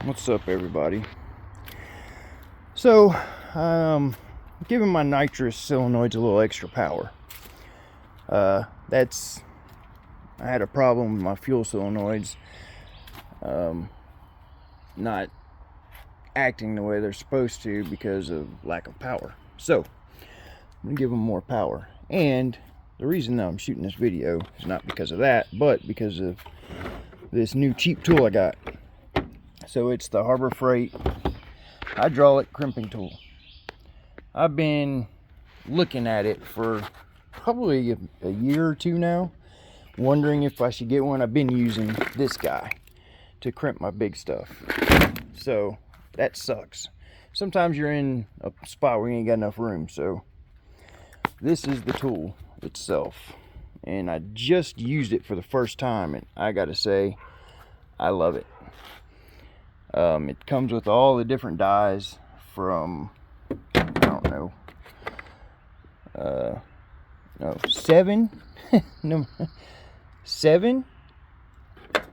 What's up, everybody? So giving my nitrous solenoids a little extra power. I had a problem with my fuel solenoids not acting the way they're supposed to because of lack of power. So I'm gonna give them more power, and the reason that I'm shooting this video is not because of that, but because of this new cheap tool I got. So it's the Harbor Freight hydraulic crimping tool. I've been looking at it for probably a year or two now, wondering if I should get one. I've been using this guy to crimp my big stuff, so that sucks. Sometimes you're in a spot where you ain't got enough room, so this is the tool itself, and I just used it for the first time, and I gotta say I love it. It comes with all the different dies from, I don't know, seven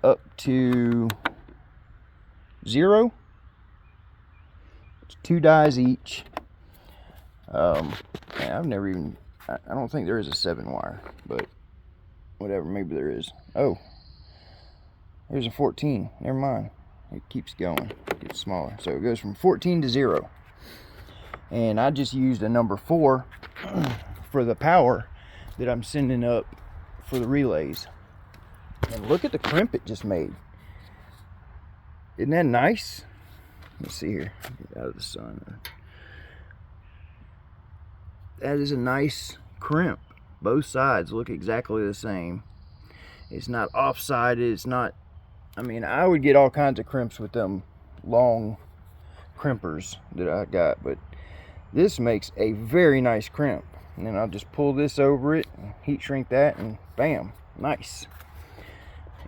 up to 0. It's 2 dies each. I've never even, I don't think there is a 7 wire, but whatever, maybe there is. Oh, there's a 14, never mind. It keeps going, it gets smaller. So it goes from 14 to 0. And I just used a number 4 for the power that I'm sending up for the relays. And look at the crimp it just made. Isn't that nice? Let's see here, get out of the sun. That is a nice crimp. Both sides look exactly the same. It's not offsided, it's not, I mean, I would get all kinds of crimps with them long crimpers that I got, but this makes a very nice crimp. And then I'll just pull this over it, heat shrink that, and bam, nice.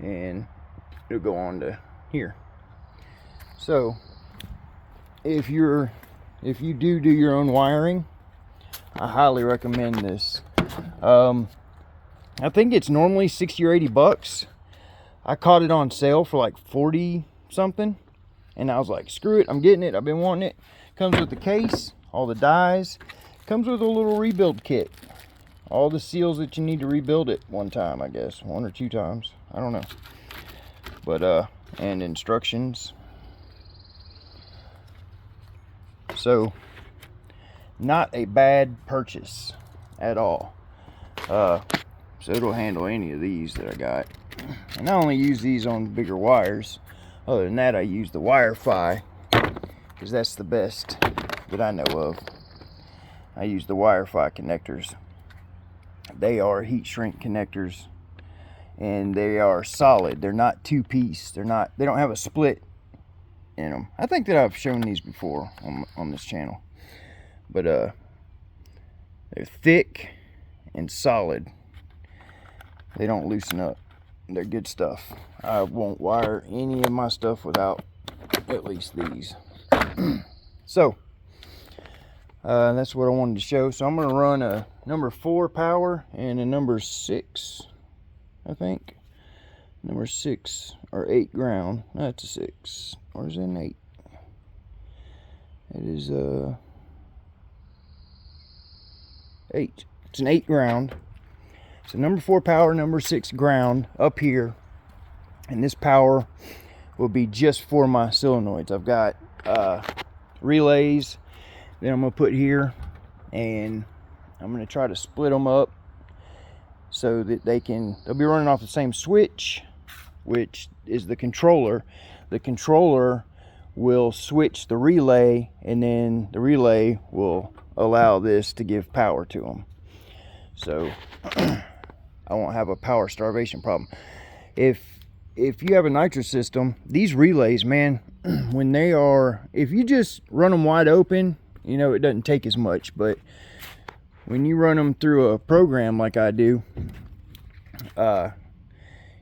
And it'll go on to here. So if you do your own wiring, I highly recommend this. I think it's normally 60 or 80 bucks. I caught it on sale for like 40 something, and I was like, screw it, I'm getting it. I've been wanting it. Comes with the case, all the dies. Comes with a little rebuild kit, all the seals that you need to rebuild it one time, I guess 1 or 2 times, I don't know. But and instructions. So not a bad purchase at all. So it'll handle any of these that I got. And I only use these on bigger wires. Other than that, I use the Wi-Fi, because that's the best that I know of. I use the Wi-Fi connectors. They are heat shrink connectors, and they are solid. They're not 2-piece. They don't have a split in them. I think that I've shown these before on this channel. But they're thick and solid. They don't loosen up. They're good stuff. I won't wire any of my stuff without at least these. So that's what I wanted to show. So I'm going to run a number 4 power and a number 6, I think. Number 6 or 8 ground. No, it's a 6. Or is it an 8? It is 8. It's an 8 ground. So number 4 power, number 6 ground up here, and this power will be just for my solenoids. I've got relays that I'm gonna put here, and I'm gonna try to split them up so that they'll be running off the same switch, which is the controller. The controller will switch the relay, and then the relay will allow this to give power to them. So I won't have a power starvation problem. If you have a nitrous system, these relays, man, if you just run them wide open, you know, it doesn't take as much. But when you run them through a program like I do,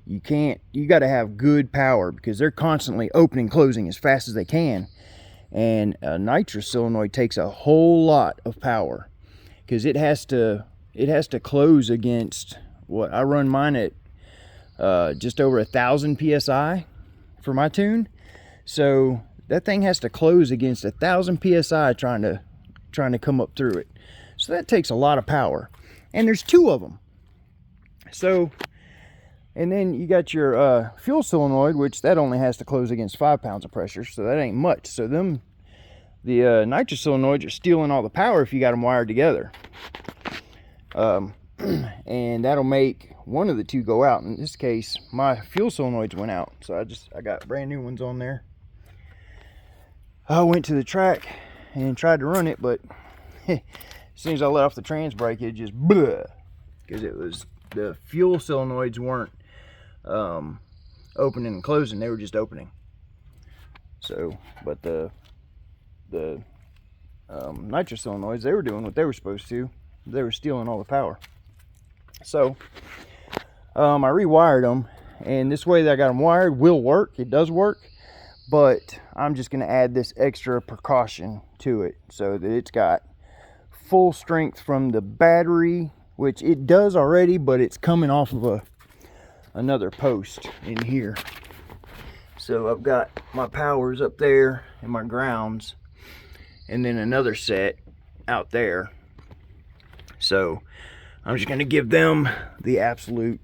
you got to have good power, because they're constantly opening and closing as fast as they can. And a nitrous solenoid takes a whole lot of power, because it has to close against what I run mine at just over 1,000 psi for my tune. So that thing has to close against 1,000 psi trying to come up through it. So that takes a lot of power, and there's 2 of them. So, and then you got your fuel solenoid, which that only has to close against 5 pounds of pressure, so that ain't much. So the nitrous solenoids are stealing all the power if you got them wired together. And that'll make one of the 2 go out. In this case, my fuel solenoids went out, so I got brand new ones on there. I went to the track and tried to run it, but as soon as I let off the trans brake, it just because it was, the fuel solenoids weren't opening and closing, they were just opening. So, but the nitrous solenoids, they were doing what they were supposed to. They were stealing all the power. So I rewired them, and this way that I got them wired will work. It does work, but I'm just going to add this extra precaution to it so that it's got full strength from the battery, which it does already, but it's coming off of another post in here. So I've got my powers up there and my grounds, and then another set out there. So I'm just going to give them the absolute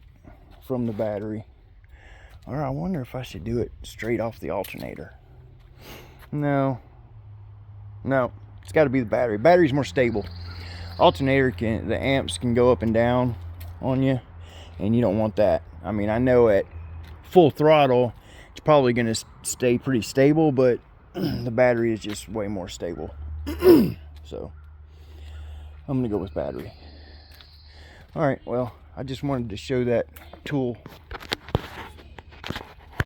from the battery. Or I wonder if I should do it straight off the alternator. No, it's got to be the battery. Battery's more stable. Alternator, the amps can go up and down on you, and you don't want that. I mean, I know at full throttle it's probably going to stay pretty stable, but the battery is just way more stable. So I'm going to go with battery. All right, well, I just wanted to show that tool